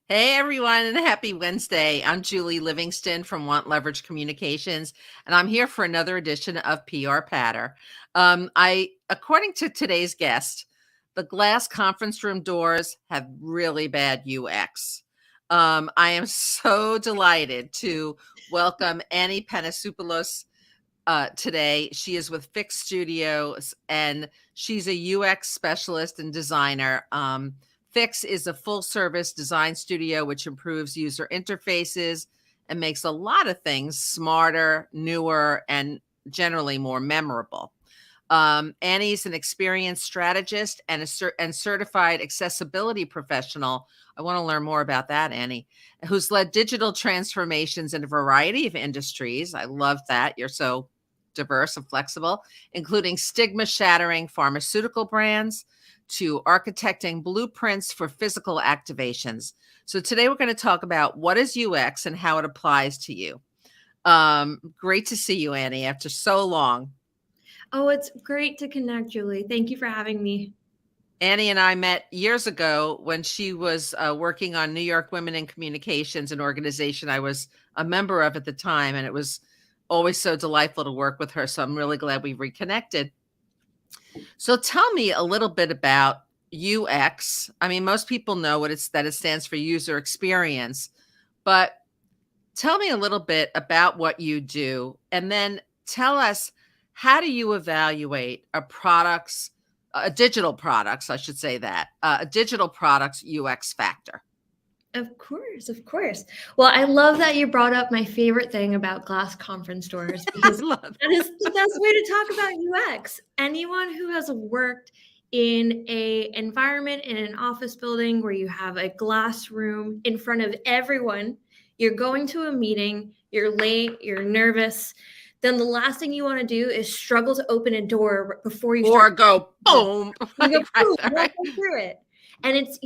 Hey everyone, and happy Wednesday. I'm Julie Livingston from Want Leverage Communications, and I'm here for another edition of PR Patter. According to today's guest, the glass conference room doors have really bad UX. I am so delighted to welcome Annie Panasopoulos today. She is with Fix Studios, and she's a UX specialist and designer. Fix is a full service design studio which improves user interfaces and makes a lot of things smarter, newer, and generally more memorable. Annie's an experienced strategist and and certified accessibility professional. I want to learn more about that, Annie, who's led digital transformations in a variety of industries. I love that. You're so diverse and flexible, including stigma shattering pharmaceutical brands to architecting blueprints for physical activations. So today we're going to talk about what is UX and how it applies to you. Great to see you, Annie, after so long. Oh, it's great to connect, Julie. Thank you for having me. Annie and I met years ago when she was working on New York Women in Communications, an organization I was a member of at the time, and it was always so delightful to work with her. So I'm really glad we reconnected. So tell me a little bit about UX. I mean, most people know what it stands for, user experience, but tell me a little bit about what you do, and then tell us, how do you evaluate a digital products, I should say that, a digital products UX factor? Of course, of course. Well, I love that you brought up my favorite thing about glass conference doors I because love that is the best way to talk about UX. Anyone who has worked in a environment in an office building where you have a glass room in front of everyone, you're going to a meeting, you're late, you're nervous, then the last thing you want to do is struggle to open a door before you or start. go boom. You go, Right, boom, right, right. walking through it. And it's,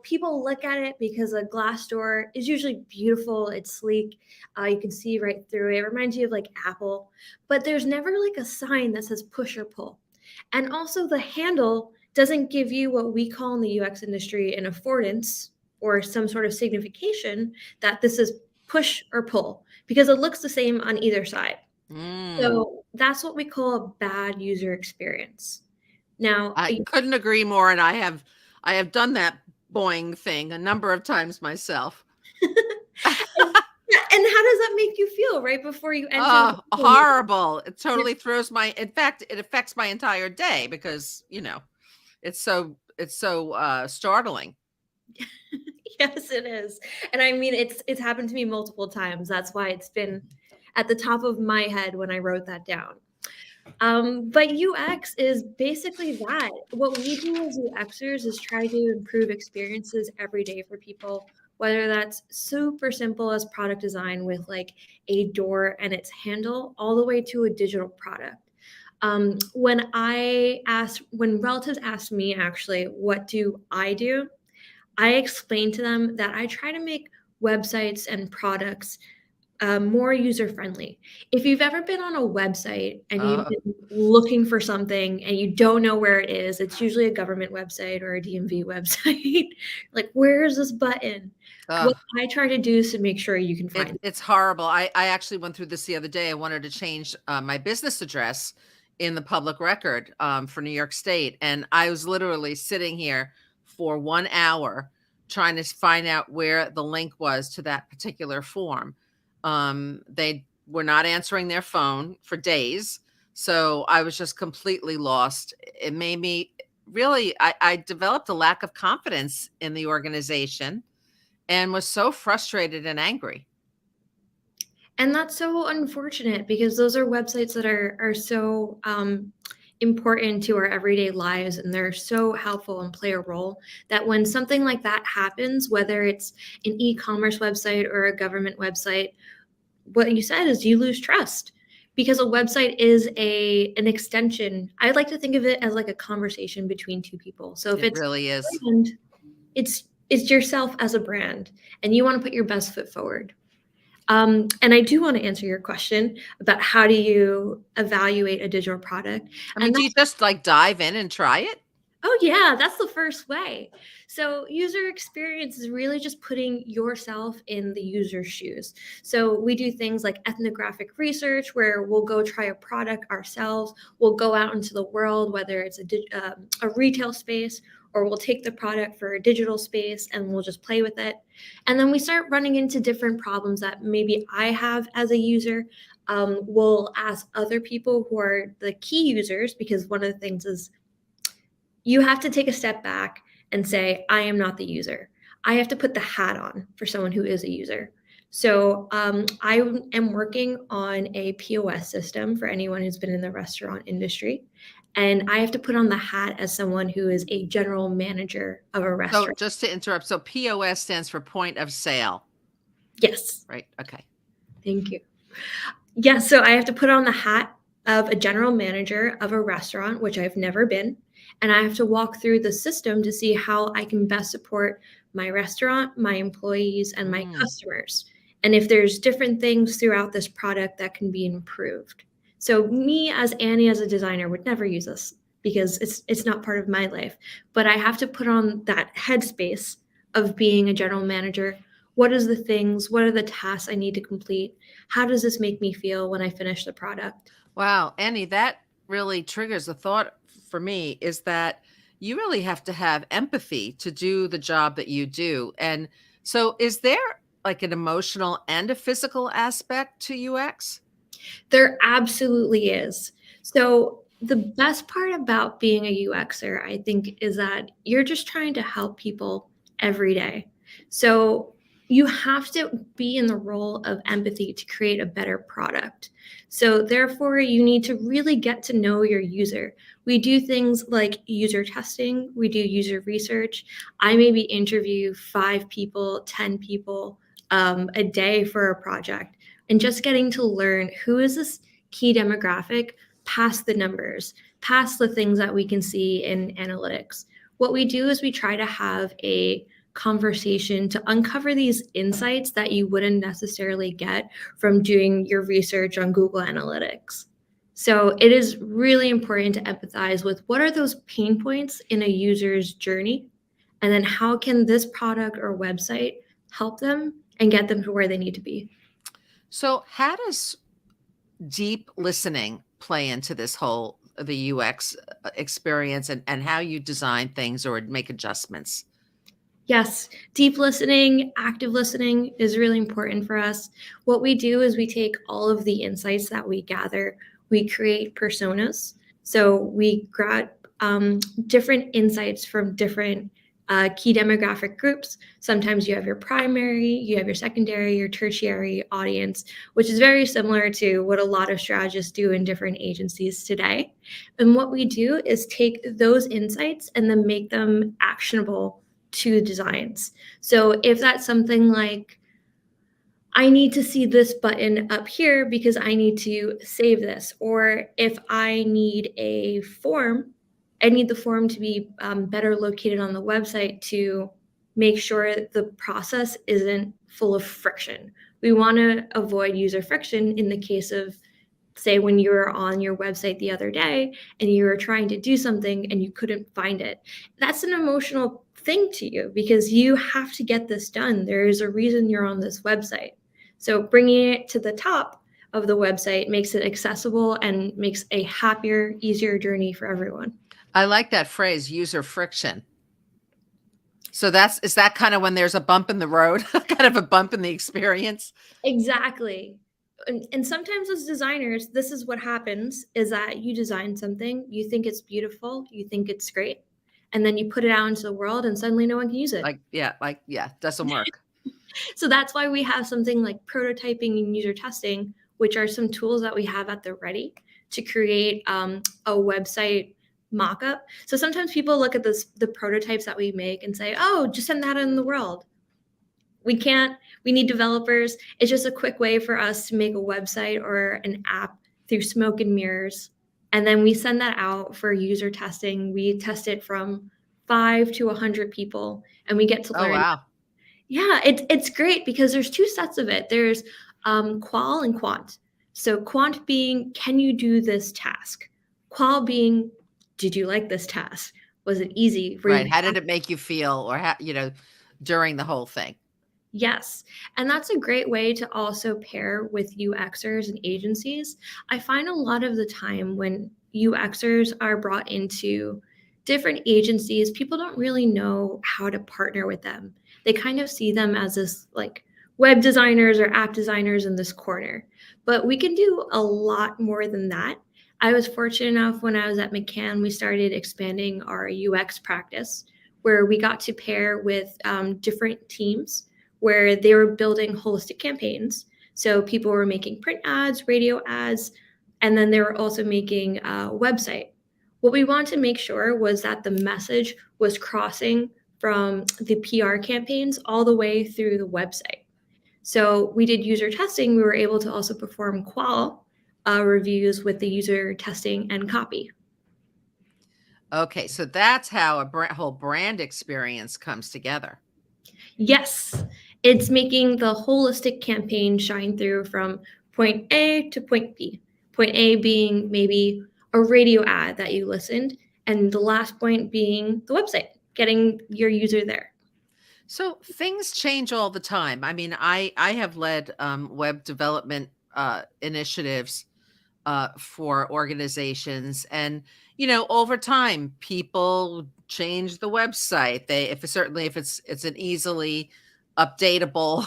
people look at it because a glass door is usually beautiful. It's sleek. You can see right through it. It reminds you of like Apple, but there's never like a sign that says push or pull. And also the handle doesn't give you what we call in the UX industry an affordance or some sort of signification that this is push or pull because it looks the same on either side. Mm. So that's what we call a bad user experience. Now, I couldn't agree more, and I have done that boing thing a number of times myself. and how does that make you feel right before you enter the Oh, room? horrible. It You're totally throws in fact, it affects my entire day because, it's so startling. yes, it is. And I mean it's happened to me multiple times. That's why it's been at the top of my head when I wrote that down. But UX is basically that. What we do as UXers is try to improve experiences every day for people, whether that's super simple as product design with like a door and its handle, all the way to a digital product. When relatives ask me actually, what do? I explain to them that I try to make websites and products more user friendly. If you've ever been on a website and you've Oh, been looking for something and you don't know where it is, it's usually a government website or a DMV website. Like, where is this button? What ugh. I try to do is to make sure you can find it. It's horrible. I actually went through this the other day. I wanted to change my business address in the public record for New York State. And I was literally sitting here for 1 hour trying to find out where the link was to that particular form. They were not answering their phone for days. So I was just completely lost. It made me really, I developed a lack of confidence in the organization and was so frustrated and angry. And that's so unfortunate because those are websites that are so important to our everyday lives and they're so helpful and play a role that when something like that happens, whether it's an e-commerce website or a government website, what you said is you lose trust because a website is an extension. I like to think of it as like a conversation between two people. So if It it's really is. brand, it's yourself as a brand and you want to put your best foot forward. And I do want to answer your question about how do you evaluate a digital product. I mean, And do you just like dive in and try it? Oh, yeah, that's the first way. So, user experience is really just putting yourself in the user's shoes. So, we do things like ethnographic research where we'll go try a product ourselves. We'll go out into the world, whether it's a retail space or we'll take the product for a digital space and we'll just play with it. And then we start running into different problems that maybe I have as a user. We'll ask other people who are the key users because one of the things is you have to take a step back and say, I am not the user. I have to put the hat on for someone who is a user. So I am working on a POS system for anyone who's been in the restaurant industry. And I have to put on the hat as someone who is a general manager of a So restaurant. just to interrupt, so POS stands for point of sale, Yes, right? Okay. thank you. Yes, so I have to put on the hat of a general manager of a restaurant, which I've never been, and I have to walk through the system to see how I can best support my restaurant, my employees, and my Mm. customers. And if there's different things throughout this product that can be improved. So me as Annie as a designer would never use this because it's not part of my life, but I have to put on that headspace of being a general manager. What is the things, what are the tasks I need to complete? How does this make me feel when I finish the product? Wow, Annie, that really triggers a thought for me is that you really have to have empathy to do the job that you do. And so is there like an emotional and a physical aspect to UX? There absolutely is. So, the best part about being a UXer, I think, is that you're just trying to help people every day. So, you have to be in the role of empathy to create a better product. So, therefore, you need to really get to know your user. We do things like user testing, we do user research. I maybe interview 5 people, 10 people a day for a project and just getting to learn who is this key demographic past the numbers, past the things that we can see in analytics. What we do is we try to have a conversation to uncover these insights that you wouldn't necessarily get from doing your research on Google Analytics. So it is really important to empathize with what are those pain points in a user's journey, and then how can this product or website help them and get them to where they need to be. So how does deep listening play into this whole the UX experience and how you design things or make adjustments? Yes, deep listening, active listening is really important for us. What we do is we take all of the insights that we gather, we create personas. So we grab different insights from different key demographic groups. Sometimes you have your primary, you have your secondary, your tertiary audience, which is very similar to what a lot of strategists do in different agencies today. And what we do is take those insights and then make them actionable to designs. So if that's something like, I need to see this button up here because I need to save this, or if I need a form, I need the form to be better located on the website to make sure the process isn't full of friction. We want to avoid user friction in the case of, say, when you were on your website the other day and you were trying to do something and you couldn't find it. That's an emotional thing to you because you have to get this done. There is a reason you're on this website. So bringing it to the top of the website makes it accessible and makes a happier, easier journey for everyone. I like that phrase, user friction. So is that kind of when there's a bump in the road, kind of a bump in the experience? Exactly. And sometimes as designers, this is what happens is that you design something, you think it's beautiful, you think it's great, and then you put it out into the world and suddenly no one can use it. Like, yeah, doesn't work. So that's why we have something like prototyping and user testing, which are some tools that we have at the ready to create a website mockup. So sometimes people look at the prototypes that we make and say, oh, just send that in the world. We can't, we need developers. It's just a quick way for us to make a website or an app through smoke and mirrors. And then we send that out for user testing. We test it from 5 to 100 people and we get to Oh, learn. wow. Yeah, it's great because there's two sets of it. There's qual and quant. So quant being, can you do this task? Qual being, did you like this task? Was it easy? Were Right. you How did it make you feel or how, during the whole thing? Yes. And that's a great way to also pair with UXers and agencies. I find a lot of the time when UXers are brought into different agencies, people don't really know how to partner with them. They kind of see them as this like web designers or app designers in this corner. But we can do a lot more than that. I was fortunate enough when I was at McCann, we started expanding our UX practice where we got to pair with different teams where they were building holistic campaigns. So people were making print ads, radio ads, and then they were also making a website. What we wanted to make sure was that the message was crossing from the PR campaigns all the way through the website. So we did user testing. We were able to also perform qual reviews with the user testing and copy. Okay, so that's how a whole brand experience comes together. Yes, it's making the holistic campaign shine through from point A to point B. Point A being maybe a radio ad that you listened, and the last point being the website, getting your user there. So things change all the time. I mean, I have led web development initiatives for organizations, and over time, people change the website. They, if it's, certainly if it's an easily updatable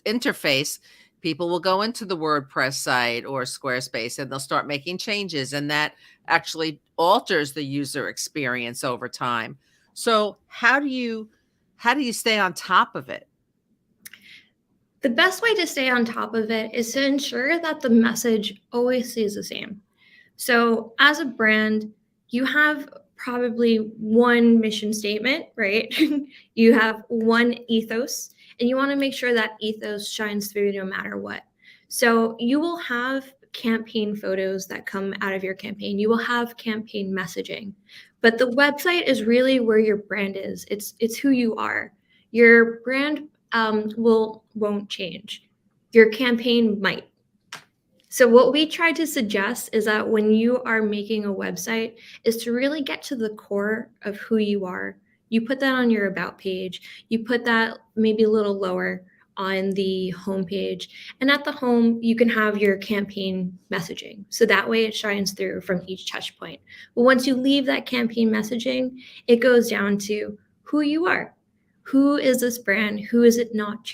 interface, people will go into the WordPress site or Squarespace, and they'll start making changes, and that actually alters the user experience over time. So how do you stay on top of it? The best way to stay on top of it is to ensure that the message always stays the same. So, as a brand, you have probably one mission statement, right? You have one ethos, and you want to make sure that ethos shines through no matter what. So, you will have campaign photos that come out of your campaign. You will have campaign messaging. But the website is really where your brand is. It's who you are. Your brand won't change. Your campaign might. So what we try to suggest is that when you are making a website is to really get to the core of who you are. You put that on your about page. You put that maybe a little lower on the homepage. And at the home, you can have your campaign messaging. So that way it shines through from each touch point. But once you leave that campaign messaging, it goes down to who you are. Who is this brand? Who is it not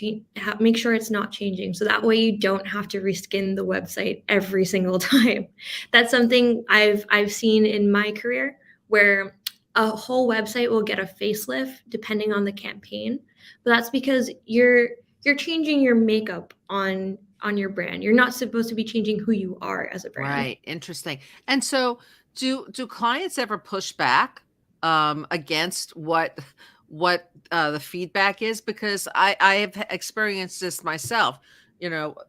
make sure it's not changing. So that way you don't have to reskin the website every single time. That's something I've seen in my career where a whole website will get a facelift depending on the campaign. But that's because you're changing your makeup on your brand. You're not supposed to be changing who you are as a brand. Right, interesting. And so do clients ever push back against what the feedback is? Because I have experienced this myself,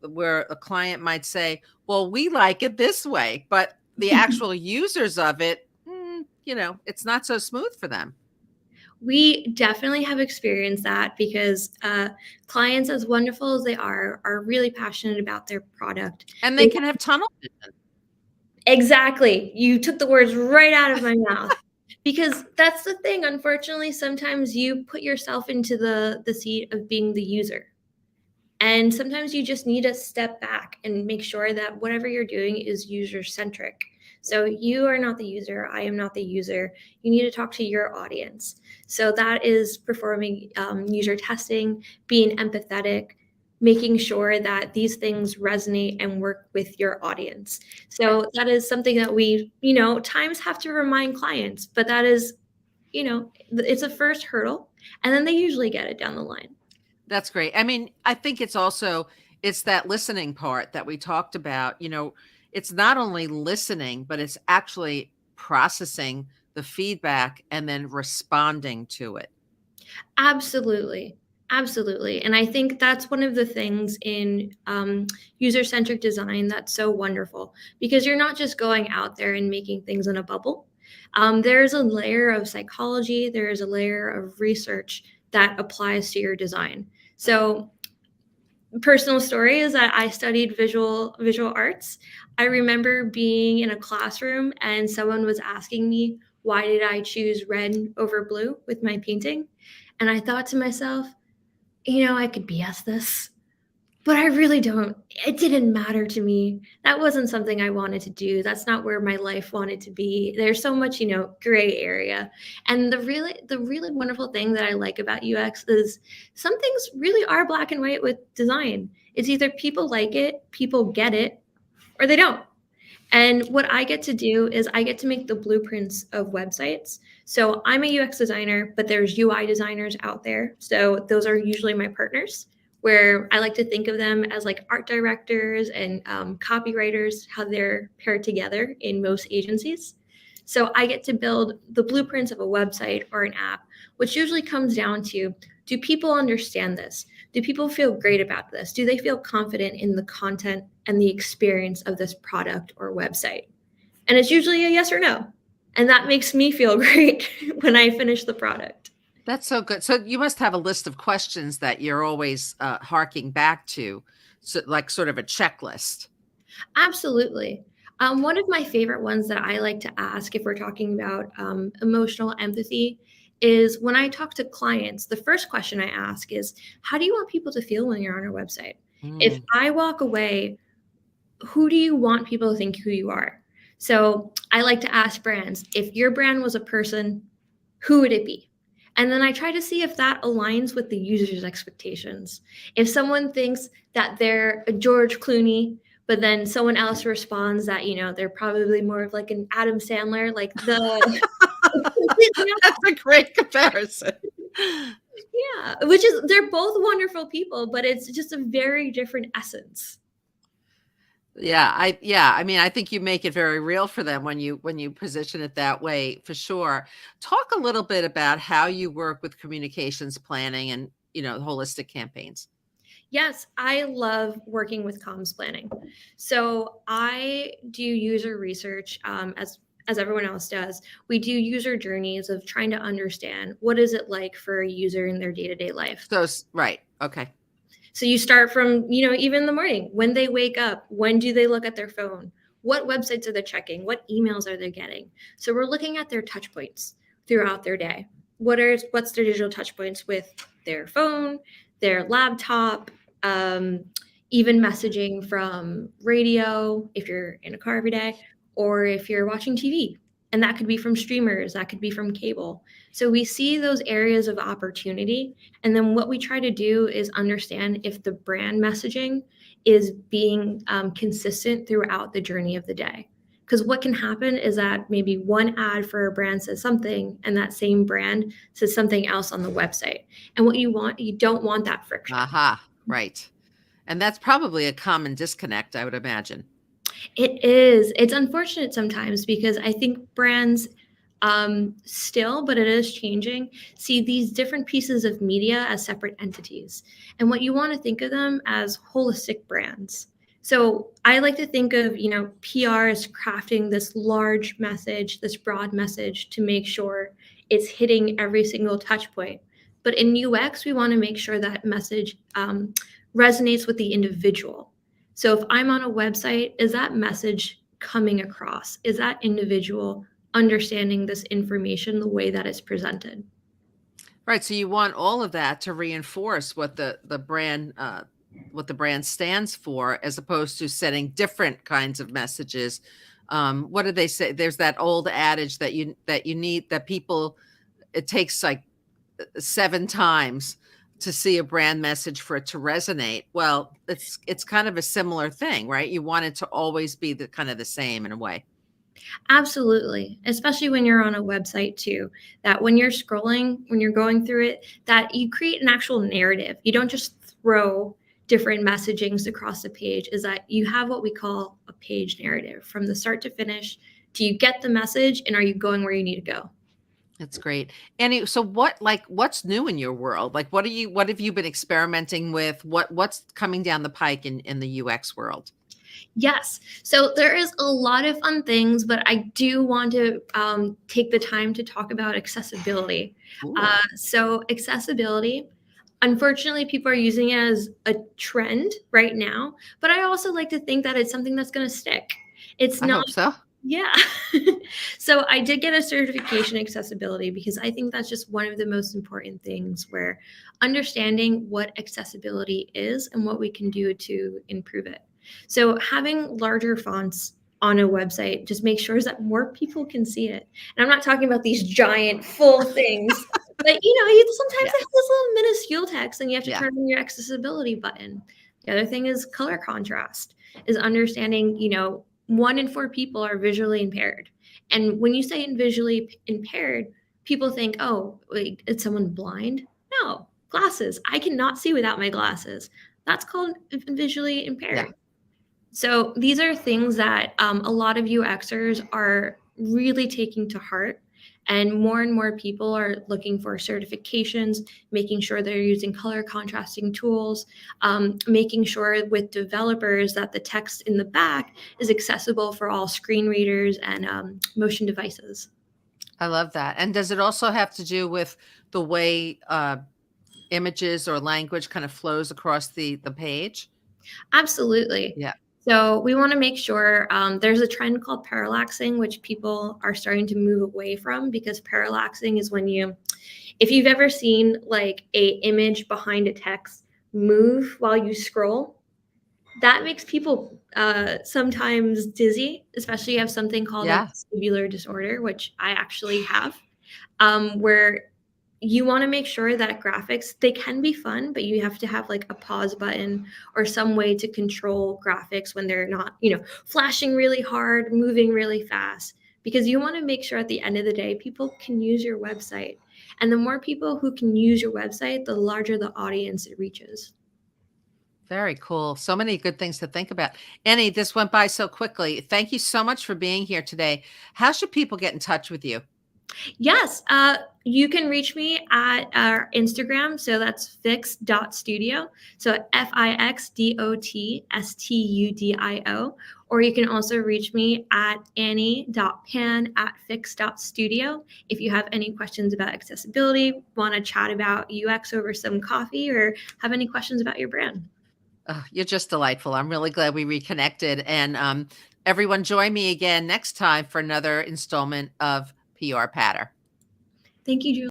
where a client might say, "Well, we like it this way," but the actual users of it, it's not so smooth for them. We definitely have experienced that because clients, as wonderful as they are really passionate about their product. And they They can have tunnel vision. Exactly. You took the words right out of my mouth. Because that's the thing, unfortunately, sometimes you put yourself into the seat of being the user. And sometimes you just need to step back and make sure that whatever you're doing is user centric. So you are not the user. I am not the user. You need to talk to your audience. So that is performing user testing, being empathetic, making sure that these things resonate and work with your audience. So that is something that we, times have to remind clients, but that is, it's a first hurdle. And then they usually get it down the line. That's great. I mean, I think it's that listening part that we talked about. It's not only listening, but it's actually processing the feedback and then responding to it. Absolutely. Absolutely. And I think that's one of the things in user centric design that's so wonderful because you're not just going out there and making things in a bubble. There's a layer of psychology, there's a layer of research that applies to your design. So, personal story is that I studied visual arts. I remember being in a classroom and someone was asking me, why did I choose red over blue with my painting? And I thought to myself, I could BS this, but I really don't. It didn't matter to me. That wasn't something I wanted to do. That's not where my life wanted to be. There's so much, gray area. And the really wonderful thing that I like about UX is some things really are black and white with design. It's either people like it, people get it, or they don't. And what I get to do is I get to make the blueprints of websites. So I'm a UX designer, but there's UI designers out there. So those are usually my partners, where I like to think of them as like art directors and copywriters, how they're paired together in most agencies. So I get to build the blueprints of a website or an app, which usually comes down to, do people understand this? Do people feel great about this? Do they feel confident in the content and the experience of this product or website? And it's usually a yes or no. And that makes me feel great when I finish the product. That's so good. So you must have a list of questions that you're always harking back to, so like sort of a checklist. Absolutely. One of my favorite ones that I like to ask if we're talking about emotional empathy is when I talk to clients, the first question I ask is, how do you want people to feel when you're on our website? If Mm. I walk away, who do you want people to think who you are? So I like to ask brands, if your brand was a person, who would it be? And then I try to see if that aligns with the user's expectations. If someone thinks that they're a George Clooney, but then someone else responds that, they're probably more of like an Adam Sandler, like the That's a great comparison. yeah, which is, they're both wonderful people, but it's just a very different essence. I mean, I think you make it very real for them when you position it that way, for sure. Talk a little bit about how you work with communications planning and, holistic campaigns. Yes, I love working with comms planning. So I do user research, as everyone else does. We do user journeys of trying to understand what is it like for a user in their day-to-day life. So right. Okay. So you start from, even in the morning, when they wake up, when do they look at their phone? What websites are they checking? What emails are they getting? So we're looking at their touch points throughout their day. What's their digital touch points with their phone, their laptop, even messaging from radio if you're in a car every day, or if you're watching TV. And that could be from streamers, that could be from cable. So we see those areas of opportunity. And then what we try to do is understand if the brand messaging is being consistent throughout the journey of the day. Because what can happen is that maybe one ad for a brand says something, and that same brand says something else on the website. And you don't want that friction. Aha. Right. And that's probably a common disconnect, I would imagine. It is. It's unfortunate sometimes because I think brands still, but it is changing, see these different pieces of media as separate entities. And what you want to think of them as holistic brands. So I like to think of, PR as crafting this large message, this broad message to make sure it's hitting every single touch point. But in UX, we want to make sure that message resonates with the individual. So if I'm on a website, is that message coming across? Is that individual understanding this information the way that it's presented? Right. So you want all of that to reinforce what the brand stands for, as opposed to setting different kinds of messages. What do they say? There's that old adage that you need that people. It takes like 7 times to see a brand message for it to resonate. Well, it's kind of a similar thing, right? You want it to always be the kind of the same in a way. Absolutely. Especially when you're on a website too, that when you're scrolling, when you're going through it, that you create an actual narrative. You don't just throw different messagings across the page, is that you have what we call a page narrative from the start to finish. Do you get the message and are you going where you need to go? That's great. And so what's new in your world? Like what have you been experimenting with? What's coming down the pike in the UX world? Yes. So there is a lot of fun things, but I do want to take the time to talk about accessibility. Ooh. So accessibility, unfortunately, people are using it as a trend right now, but I also like to think that it's something that's going to stick. It's I not hope so. Yeah. So I did get a certification in accessibility because I think that's just one of the most important things where understanding what accessibility is and what we can do to improve it. So having larger fonts on a website just makes sure that more people can see it. And I'm not talking about these giant full things, but sometimes Yeah. it has this little minuscule text and you have to Yeah. turn on your accessibility button. The other thing is color contrast, is understanding, 1 in 4 people are visually impaired. And when you say visually impaired, people think, oh, wait, is someone blind? No, glasses. I cannot see without my glasses. That's called visually Yeah. impaired. So these are things that a lot of UXers are really taking to heart. And more people are looking for certifications, making sure they're using color contrasting tools, making sure with developers that the text in the back is accessible for all screen readers and motion devices. I love that. And does it also have to do with the way images or language kind of flows across the page? Absolutely. Yeah. So we want to make sure there's a trend called parallaxing, which people are starting to move away from, because parallaxing is when if you've ever seen like a image behind a text move while you scroll, that makes people sometimes dizzy, especially if you have something called a Yeah. vestibular disorder, which I actually have, where you want to make sure that graphics, they can be fun, but you have to have like a pause button or some way to control graphics when they're not, flashing really hard, moving really fast, because you want to make sure at the end of the day people can use your website. And the more people who can use your website, the larger the audience it reaches. Very cool. So many good things to think about. Annie, this went by so quickly. Thank you so much for being here today. How should people get in touch with you? Yes, you can reach me at our Instagram. So that's fix.studio. So FIXDOTSTUDIO. Or you can also reach me at annie.pan@fix.studio if you have any questions about accessibility, want to chat about UX over some coffee, or have any questions about your brand. Oh, you're just delightful. I'm really glad we reconnected. And everyone, join me again next time for another installment of PR Patter. Thank you, Julie.